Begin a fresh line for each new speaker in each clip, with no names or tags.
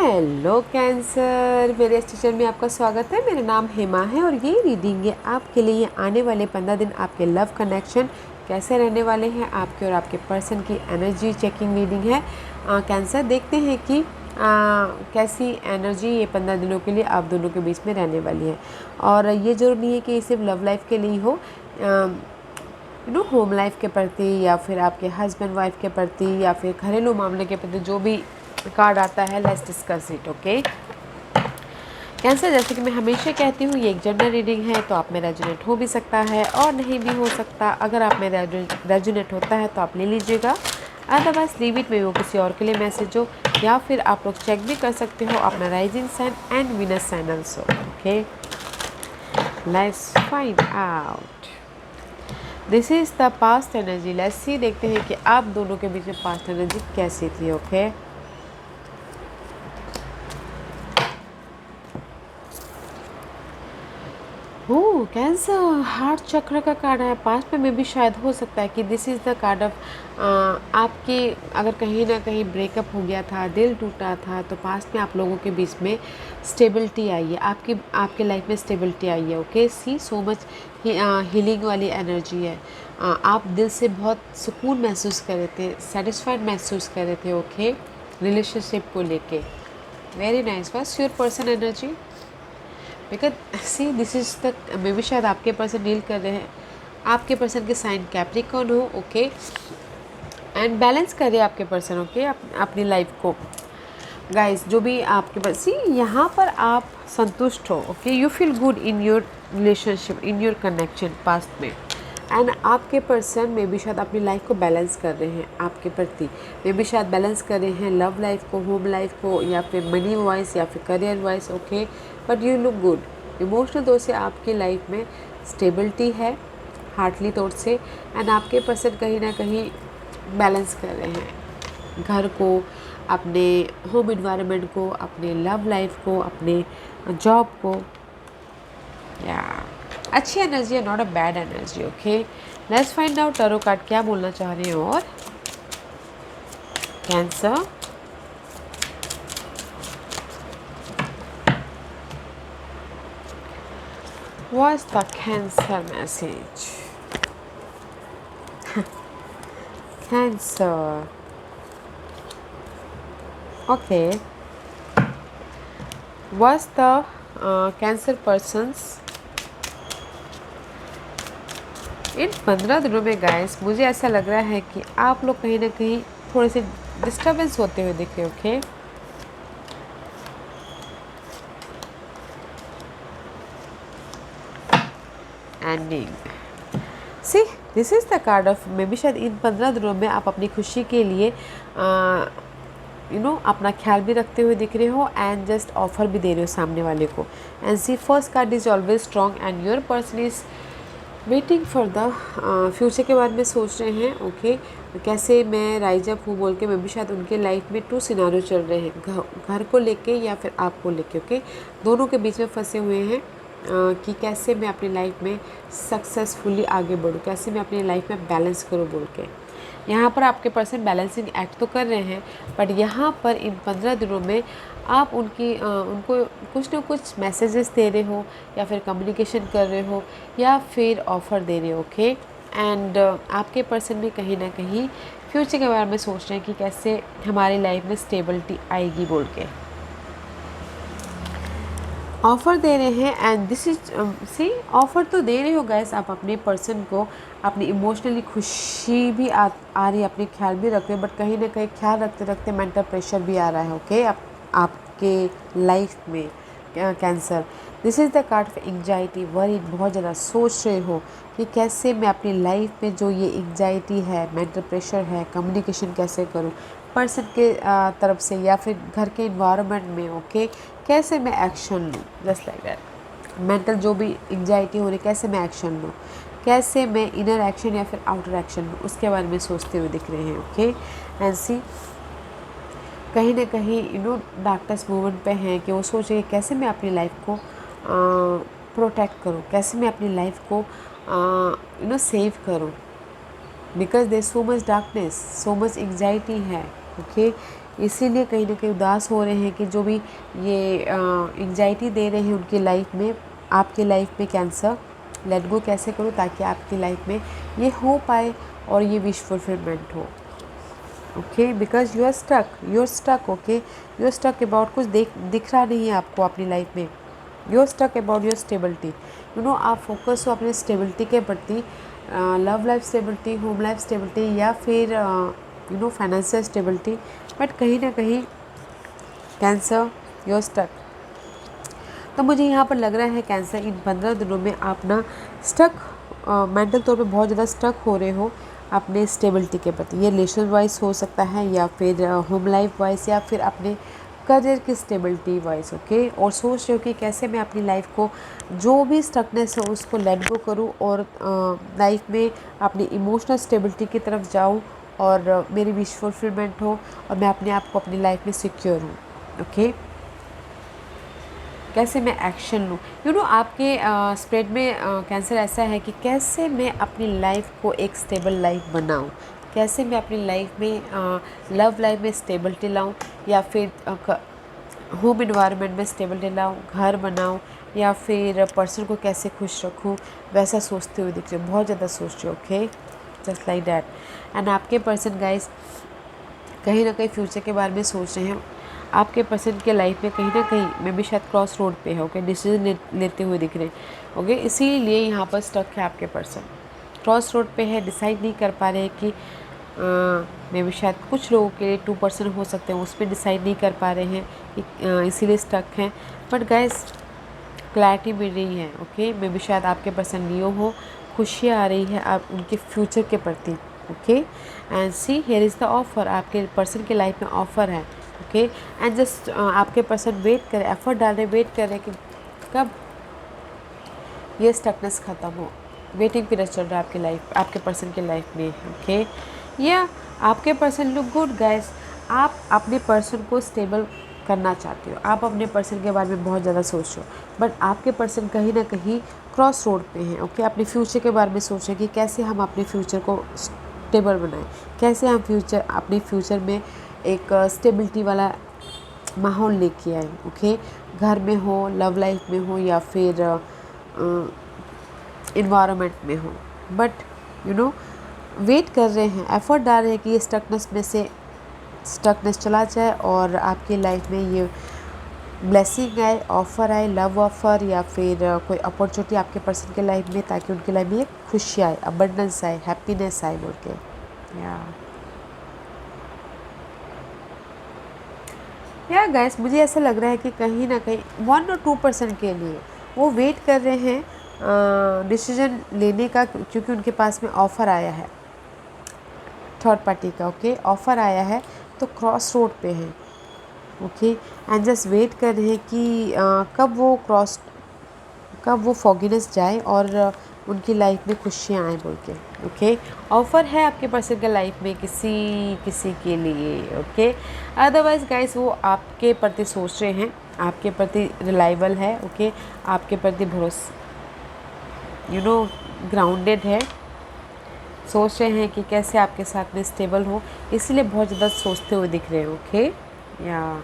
Hello cancer, मेरे station में आपका स्वागत है। मेरा नाम हेमा है और ये रीडिंग है आपके लिए। आने वाले 15 दिन आपके लव कनेक्शन कैसे रहने वाले हैं, आपके और आपके पर्सन की एनर्जी चेकिंग रीडिंग है। कैंसर, देखते हैं कि कैसी एनर्जी ये 15 दिनों के लिए आप दोनों के बीच में रहने वाली है। और ये ज़रूर नहीं है कि ये सिर्फ लव लाइफ के लिए ही हो, होम लाइफ के प्रति या फिर आपके हस्बैंड वाइफ के प्रति या फिर घरेलू मामले के प्रति जो भी कार्ड आता है, let's discuss it. Okay cancer, जैसे कि मैं हमेशा कहती हूँ, ये एक जनरल रीडिंग है, तो आप में रेजोनेट हो भी सकता है और नहीं भी हो सकता। अगर आप में रेजोनेट होता है तो आप ले लीजिएगा, अदरवाइज लीव इट में वो किसी और के लिए मैसेज हो, या फिर आप लोग चेक भी कर सकते हो अपना rising sign and Venus sign also. Okay, let's find out. This is the past energy. Let's see, देखते हैं कि आप दोनों के बीच में पास्ट एनर्जी कैसी थी। ओके ओह कैंसर, हार्ट चक्र का कार्ड है। पास्ट में भी शायद हो सकता है कि this is the card of आपकी, अगर कहीं ना कहीं ब्रेकअप हो गया था, दिल टूटा था, तो पास्ट में आप लोगों के बीच में स्टेबिलिटी आई है, आपके लाइफ में स्टेबिलिटी आई है। ओके, सी सो मच हीलिंग वाली एनर्जी है। आप दिल से बहुत सुकून महसूस कर रहे थे, सेटिस्फाइड महसूस कर रहे थे। ओके, रिलेशनशिप को लेके very nice. Was your person energy? Because see this is the, मे भी शायद आपके पर्सन डील कर रहे हैं, आपके पर्सन के साइन कैप्रिकॉर्न हो। ओके, एंड बैलेंस करिए आपके पर्सन। ओके, अपनी लाइफ को गाइस, जो भी आपके पास, सी यहाँ पर आप संतुष्ट हो। Okay, you feel good in your relationship, in your connection past में। एंड आपके पर्सन में भी शायद अपनी लाइफ को बैलेंस कर रहे हैं, आपके प्रति में भी शायद बैलेंस कर रहे हैं, लव लाइफ को, होम लाइफ को, या फिर मनी वाइज या फिर career wise. Okay, but you look good emotional तौर से, आपकी लाइफ में स्टेबिलिटी है हार्टली तौर से। एंड आपके पर्सन कहीं ना कहीं बैलेंस कर रहे हैं घर को, अपने होम इन्वायरमेंट को, अपने लव लाइफ को, अपने जॉब को। या अच्छी एनर्जी है, not a bad energy. Okay, let's find out tarot card क्या बोलना चाह रहे हैं। और cancer, what's the Cancer message? Cancer. Okay. What's the Cancer person's इन 15 दिनों में? गाइस, मुझे ऐसा लग रहा है कि आप लोग कहीं ना कहीं थोड़े से डिस्टर्बेंस होते हुए दिख रहे। Okay, ending. C this is the card of, may be शायद इन 15 दिनों में आप अपनी खुशी के लिए अपना ख्याल भी रखते हुए दिख रहे हो, एंड जस्ट ऑफर भी दे रहे हो सामने वाले को। And see first card is always strong and your person is waiting for the future के बारे में सोच रहे हैं। ओके, कैसे मैं राइज अप हूँ बोल के, मे बी शायद उनके लाइफ में 2 सिनारियो चल रहे हैं, घर को लेके या फिर आपको लेके। ओके, दोनों के बीच में फंसे हुए हैं कि कैसे मैं अपनी लाइफ में सक्सेसफुली आगे बढ़ूँ, कैसे मैं अपनी लाइफ में बैलेंस करूँ बोल के। यहाँ पर आपके पर्सन बैलेंसिंग एक्ट तो कर रहे हैं, बट यहाँ पर इन 15 दिनों में आप उनको कुछ ना कुछ मैसेजेस दे रहे हो, या फिर कम्युनिकेशन कर रहे हो, या फिर ऑफ़र दे रहे हो। ओके, एंड आपके पर्सन भी कहीं ना कहीं फ्यूचर के बारे में सोच रहे हैं कि कैसे हमारी लाइफ में स्टेबिलिटी आएगी बोल के ऑफ़र दे रहे हैं। And this is see, offer तो दे रहे हो गाइस आप अपने पर्सन को, अपनी इमोशनली खुशी भी आ रही है, अपने ख्याल भी रख रहे हो, बट कहीं ना कहीं ख्याल रखते रखते मेंटल प्रेशर भी आ रहा है। ओके, आपके लाइफ में cancer, this is the card of anxiety, worry, बहुत ज़्यादा सोच रहे हो कि कैसे मैं अपनी लाइफ में जो ये एंग्जाइटी है, मेंटल प्रेशर है, कम्युनिकेशन कैसे करूँ पर्सन के तरफ से या फिर घर के इन्वायरमेंट में। ओके, कैसे मैं एक्शन लूँ, जस्ट लाइक दैट। मेंटल जो भी एंग्जाइटी हो रही, कैसे मैं एक्शन लूँ, कैसे मैं इनर एक्शन या फिर आउटर एक्शन लूँ, उसके बारे में सोचते हुए दिख रहे हैं। ओके, एंड सी कहीं ना कहीं डार्कनेस मूवमेंट पे हैं कि वो सोच रहे हैं कैसे मैं अपनी लाइफ को प्रोटेक्ट करूँ, कैसे मैं अपनी लाइफ को सेव करूँ, because there so much darkness, so much anxiety है। ओके, इसीलिए कहीं ना कहीं उदास हो रहे हैं कि जो भी ये एंग्जाइटी दे रहे हैं उनकी लाइफ में, आपकी लाइफ में कैंसर। लेट गो कैसे करो ताकि आपकी लाइफ में ये हो पाए और ये विश फुलफिलमेंट हो। Okay, because you are stuck. Okay, you are stuck about कुछ दिख रहा नहीं है आपको अपनी लाइफ में। You are stuck about your stability. You know, आप फोकस हो अपने स्टेबिलिटी के प्रति, love life stability, home life stability, या फिर you know financial stability. But कहीं ना कहीं कैंसर, यू आर स्टक। तो मुझे यहाँ पर लग रहा है कैंसर इन 15 दिनों में आप ना स्टक, मेंटल तौर पे बहुत ज़्यादा स्टक हो रहे हो अपने स्टेबिलिटी के प्रति। ये रिलेशन वाइज हो सकता है, या फिर होम लाइफ वाइज, या फिर अपने करियर की स्टेबिलिटी वाइज। ओके, और सोच रहे हो कि कैसे मैं अपनी लाइफ को, जो भी स्टकनेस है उसको लेट गो करूँ और लाइफ में अपनी इमोशनल स्टेबिलिटी की तरफ जाऊँ और मेरी विश फुलफिलमेंट हो और मैं अपने आप को अपनी लाइफ में सिक्योर हूँ। ओके, कैसे मैं एक्शन लूँ। यू नो, आपके स्प्रेड में कैंसर ऐसा है कि कैसे मैं अपनी लाइफ को एक स्टेबल लाइफ बनाऊँ, कैसे मैं अपनी लाइफ में लव लाइफ में स्टेबिलिटी लाऊँ, या फिर होम इन्वायरमेंट में स्टेबिलिटी लाऊँ, घर बनाऊँ, या फिर पर्सन को कैसे खुश रखूँ, वैसा सोचते हुए दिख रहे हो, बहुत ज़्यादा सोच रहे हो। Okay, just like that. And आपके पर्सन गाइस कहीं ना कहीं फ्यूचर के बारे में सोच रहे हैं। आपके पर्सन के लाइफ में कहीं ना कहीं में भी शायद क्रॉस रोड पे है। ओके, डिसीजन लेते हुए दिख रहे हैं। ओके, इसीलिए यहाँ पर स्टक है आपके पर्सन, क्रॉस रोड पे है, डिसाइड नहीं कर पा रहे हैं कि मे भी शायद कुछ लोगों के 2% हो सकते हैं, उस पर डिसाइड नहीं कर पा रहे हैं, इसीलिए स्टक हैं। बट गाइस क्लैरिटी मिल रही है। ओके, मे भी शायद आपके पर्सन लियो हो, खुशियाँ आ रही है आप उनके फ्यूचर के प्रति। Okay, and see here is the offer, आपके पर्सन के लाइफ में ऑफर है। ओके, एंड जस्ट आपके पर्सन वेट करे, एफर्ट डाल रहे, वेट कर रहे कि कब ये स्टकनेस ख़त्म हो। वेटिंग पीरियड चल रहा है आपकी लाइफ, आपके पर्सन की लाइफ में। ओके, या आपके पर्सन लुक गुड गाइस। आप अपने पर्सन को स्टेबल करना चाहते हो, आप अपने पर्सन के बारे में बहुत ज़्यादा सोच रहे हो, बट आपके पर्सन कहीं ना कहीं क्रॉस रोड पे हैं। ओके, अपने फ्यूचर के बारे में सोच रहे हैं कि कैसे हम अपने फ्यूचर को स्टेबल बनाएं, कैसे हम अपने फ्यूचर में एक स्टेबिलिटी वाला माहौल लेके आए। ओके, घर में हो, लव लाइफ में हो, या फिर इन्वायरमेंट में हो। बट यू नो, वेट कर रहे हैं, एफर्ट डाल रहे हैं कि ये स्टकनेस चला जाए और आपकी लाइफ में ये ब्लेसिंग आए, ऑफ़र आए, लव ऑफ़र, या फिर कोई अपॉर्चुनिटी आपके पर्सन के लाइफ में, ताकि उनके लाइफ में एक खुशी आए, अबंडेंस आए, हैप्पीनेस आए बोल के। या गाइस, मुझे ऐसा लग रहा है कि कहीं ना कहीं 1 और 2% के लिए वो वेट कर रहे हैं डिसीजन लेने का, क्योंकि उनके पास में ऑफ़र आया है थर्ड पार्टी का। ओके, ऑफ़र आया है तो क्रॉस रोड पे हैं। ओके, एंड जस्ट वेट कर रहे हैं कि कब वो फॉगीनेस जाए और उनकी लाइफ में खुशियाँ आए बोल के। ओके, ऑफ़र है आपके पर्सन के लाइफ में किसी के लिए। ओके, अदरवाइज़ गाइस वो आपके प्रति सोच रहे हैं, आपके प्रति रिलायबल है। ओके, आपके प्रति यू नो ग्राउंडेड है, सोच रहे हैं कि कैसे आपके साथ में स्टेबल हो, इसलिए बहुत ज़्यादा सोचते हुए दिख रहे हैं। ओके, या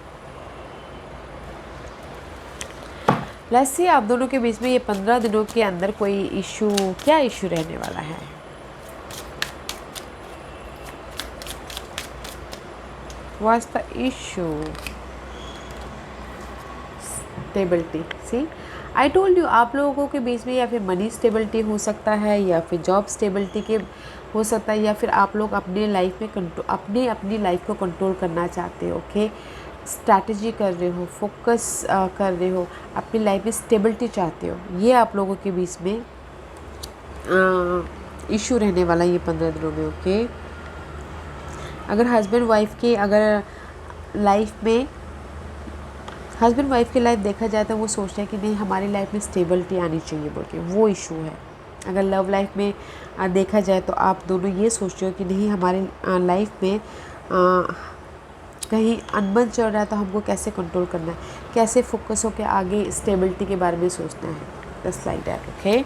लेट्स सी आप दोनों के बीच में ये 15 दिनों के अंदर कोई क्या इशू रहने वाला है। What's the issue? Stability. See, I told you, आप लोगों के बीच में या फिर मनी स्टेबिलिटी हो सकता है, या फिर जॉब स्टेबिलिटी के हो सकता है, या फिर आप लोग अपने लाइफ में अपनी लाइफ को कंट्रोल करना चाहते हो। ओके, स्ट्रैटेजी कर रहे हो, फोकस कर रहे हो, अपनी लाइफ में स्टेबिलिटी चाहते हो, ये आप लोगों के बीच में इशू रहने वाला है ये 15 दिनों में। ओके, अगर हस्बैंड वाइफ की लाइफ देखा जाए तो वो सोच रहे हैं कि नहीं, हमारी लाइफ में स्टेबिलिटी आनी चाहिए बोल के, वो इशू है। अगर लव लाइफ में देखा जाए तो आप दोनों ये सोच रहे हो कि नहीं, हमारी लाइफ में कहीं अनबन चल रहा है तो हमको कैसे कंट्रोल करना है, कैसे फोकस होकर आगे स्टेबिलिटी के बारे में सोचना है। Just like that. Okay,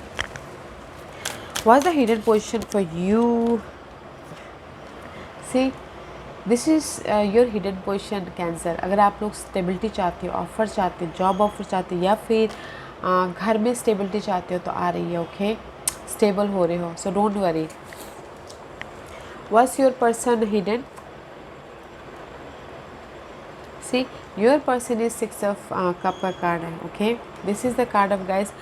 what is the hidden position for you? See, this is your hidden position Cancer. अगर आप लोग स्टेबिलिटी चाहते हो, ऑफ़र चाहते हो, जॉब ऑफ़र चाहते हो, या फिर घर में स्टेबिलिटी चाहते हो तो आ रही है। ओके, स्टेबल हो रहे हो, so don't worry. What's your person hidden? See, your person is 6 of cup का कार्ड है। Okay, this is the card of guys.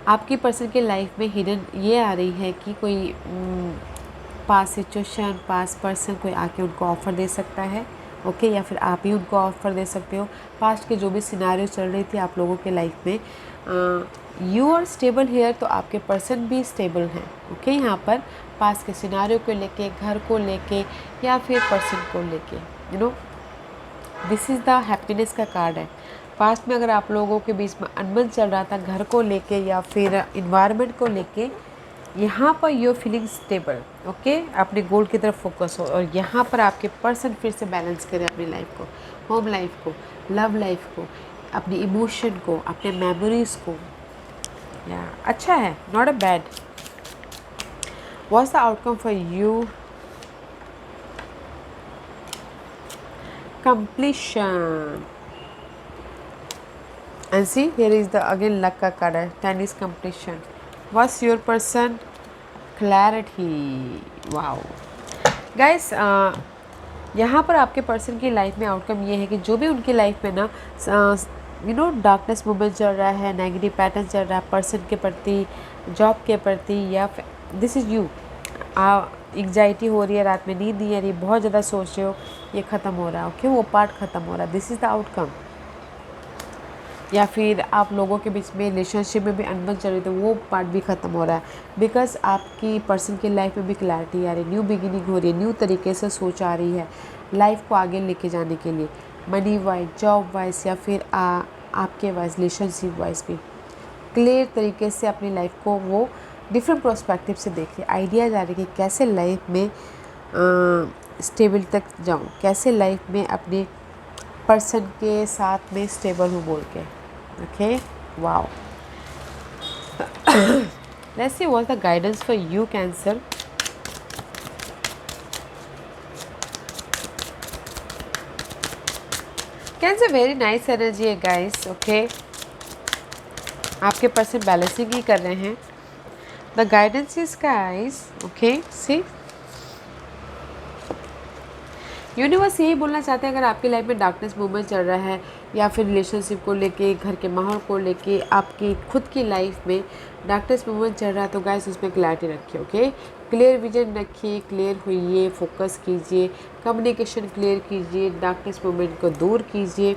आपकी पर्सन की लाइफ में हिडन ये आ रही है कि कोई पास सिचुएशन, पास पर्सन कोई आके उनको ऑफ़र दे सकता है। ओके, या फिर आप ही उनको ऑफ़र दे सकते हो। पास्ट के जो भी सिनारियो चल रही थी आप लोगों के लाइफ में, यू आर स्टेबल हेयर, तो आपके पर्सन भी स्टेबल हैं। ओके, यहाँ पर पास के सिनारियो को लेके, घर को लेके, या फिर पर्सन को लेके, you know, this is the happiness का कार्ड है। पास्ट में अगर आप लोगों के बीच में अनबन चल रहा था घर को लेके या फिर इन्वायरमेंट को लेके, यहाँ पर यू फीलिंग स्टेबल। ओके, अपने गोल की तरफ फोकस हो, और यहाँ पर आपके पर्सन फिर से बैलेंस करें अपनी लाइफ को, होम लाइफ को, लव लाइफ को, अपनी इमोशन को, अपने मेमोरीज को। या अच्छा है, not a bad. What's the outcome for you? completion. And see, here is the again luck का card है, 10 is completion. What's your person? Clarity. Wow. Guys, यहाँ पर आपके पर्सन की लाइफ में आउटकम ये है कि जो भी उनकी लाइफ में ना डार्कनेस मूवमेंट चल रहा है, नेगेटिव पैटर्न चल रहा है पर्सन के प्रति, जॉब के प्रति, या दिस इज़ यू, एग्जाइटी हो रही है, रात में नींद नहीं आ रही, बहुत ज़्यादा सोच रहे हो, ये ख़त्म हो रहा है। ओके, वो पार्ट ख़त्म हो रहा है, दिस इज़ द आउटकम। या फिर आप लोगों के बीच में रिलेशनशिप में भी अनबन चल रही थी, वो पार्ट भी ख़त्म हो रहा है, बिकॉज आपकी पर्सन की लाइफ में भी क्लैरिटी आ रही है, न्यू बिगिनिंग हो रही है, न्यू तरीके से सोच आ रही है लाइफ को आगे लेके जाने के लिए, मनी वाइज, जॉब वाइज, या फिर आपके वाइज, रिलेशनशिप वाइज भी क्लियर तरीके से अपनी लाइफ को वो डिफरेंट प्रोस्पेक्टिव से देख रही, आइडियाज़ आ रही कि कैसे लाइफ में स्टेबल तक जाऊँ, कैसे लाइफ में अपने पर्सन के साथ में स्टेबल हूँ बोल के। Okay, wow. Let's see what's the guidance for you Cancer. Cancer very nice energy है गाइस। ओके, आपके पर्सन बैलेंसिंग ही कर रहे हैं। The guidance is guys, okay, see universe यही बोलना चाहते हैं, अगर आपकी लाइफ में डार्कनेस मूवमेंट चल रहा है या फिर रिलेशनशिप को लेके, घर के माहौल को लेके, आपकी खुद की लाइफ में डार्कनेस मूवमेंट चल रहा है, तो गाइस उसमें क्लैरिटी रखिए। ओके, क्लियर विजन रखिए, क्लियर होइए, फोकस कीजिए, कम्युनिकेशन क्लियर कीजिए, डार्कनेस मूवमेंट को दूर कीजिए,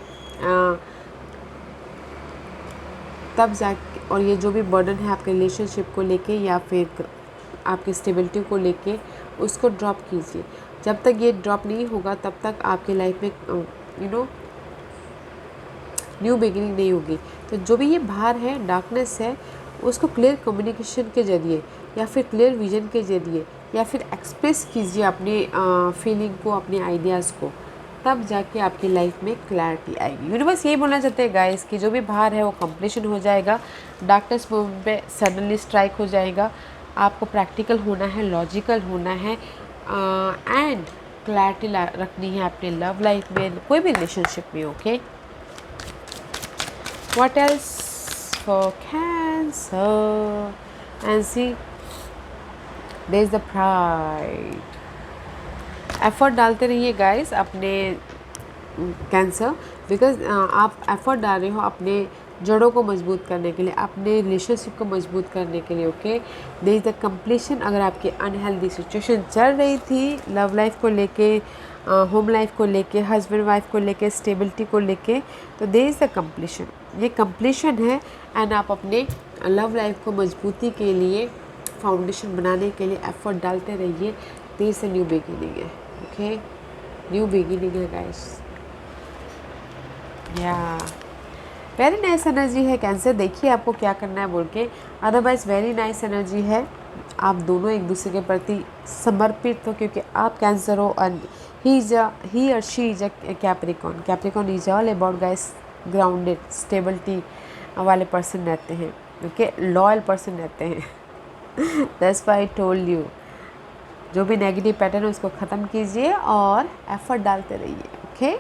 तब जाके, और ये जो भी बर्डन है आपके रिलेशनशिप को लेके या फिर आपकी स्टेबिलिटी को लेके, उसको ड्रॉप कीजिए। जब तक ये ड्रॉप नहीं होगा तब तक आपकी लाइफ में न्यू बिगिनिंग नहीं होगी। तो जो भी ये भार है, डार्कनेस है, उसको क्लियर कम्युनिकेशन के ज़रिए या फिर क्लियर विजन के ज़रिए या फिर एक्सप्रेस कीजिए अपनी फीलिंग को, अपने आइडियाज़ को, तब जाके आपकी लाइफ में क्लैरिटी आएगी। यूनिवर्स यही बोलना चाहते हैं गाइस कि जो भी भार है वो कंप्लीशन हो जाएगा, डार्कनेस मूवमेंट पे सडनली स्ट्राइक हो जाएगा। आपको प्रैक्टिकल होना है, लॉजिकल होना है, एंड क्लैरिटी रखनी है अपने लव लाइफ में, कोई भी रिलेशनशिप में। Okay, what else for Cancer? And see, there is the pride. Effort डालते रहिए गाइस अपने कैंसर, बिकॉज आप एफर्ट डाल रहे हो अपने जड़ों को मजबूत करने के लिए, अपने रिलेशनशिप को मजबूत करने के लिए। Okay, there is the completion. अगर आपकी अनहेल्दी सिचुएशन चल रही थी लव लाइफ को लेके, होम लाइफ को लेके, हस्बैंड वाइफ को लेके, स्टेबिलिटी को लेके, तो देयर इज़ द कंप्लीशन। ये कंप्लीशन है, एंड आप अपने लव लाइफ को मजबूती के लिए, फाउंडेशन बनाने के लिए एफर्ट डालते रहिए। There is a new beginning है। ओके, न्यू बिगिनिंग है गाइस। या वेरी नाइस एनर्जी है कैंसर, देखिए आपको क्या करना है बोल के। अदरवाइज वेरी नाइस एनर्जी है, आप दोनों एक दूसरे के प्रति समर्पित हो, क्योंकि आप कैंसर हो एंड ही और she is a Capricorn. Capricorn is all about guys grounded, stability वाले पर्सन रहते हैं। ओके, लॉयल पर्सन रहते हैं। That's why I told you. जो भी नेगेटिव पैटर्न है उसको ख़त्म कीजिए और एफर्ट डालते रहिए। ओके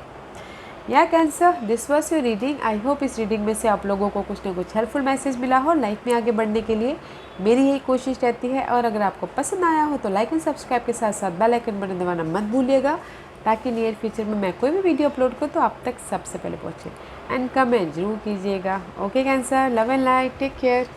या cancer, this was your reading. I hope इस रीडिंग में से आप लोगों को कुछ ना कुछ हेल्पफुल मैसेज मिला हो। लाइफ में आगे बढ़ने के लिए मेरी यही कोशिश रहती है। और अगर आपको पसंद आया हो तो लाइक एंड सब्सक्राइब के साथ साथ बेल आइकन बटन दबाना मत भूलिएगा, ताकि नियर फ्यूचर में मैं कोई भी वीडियो अपलोड करूँ तो आप तक सबसे पहले पहुँचे। एंड कमेंट जरूर कीजिएगा। Okay Cancer, love and light, take care.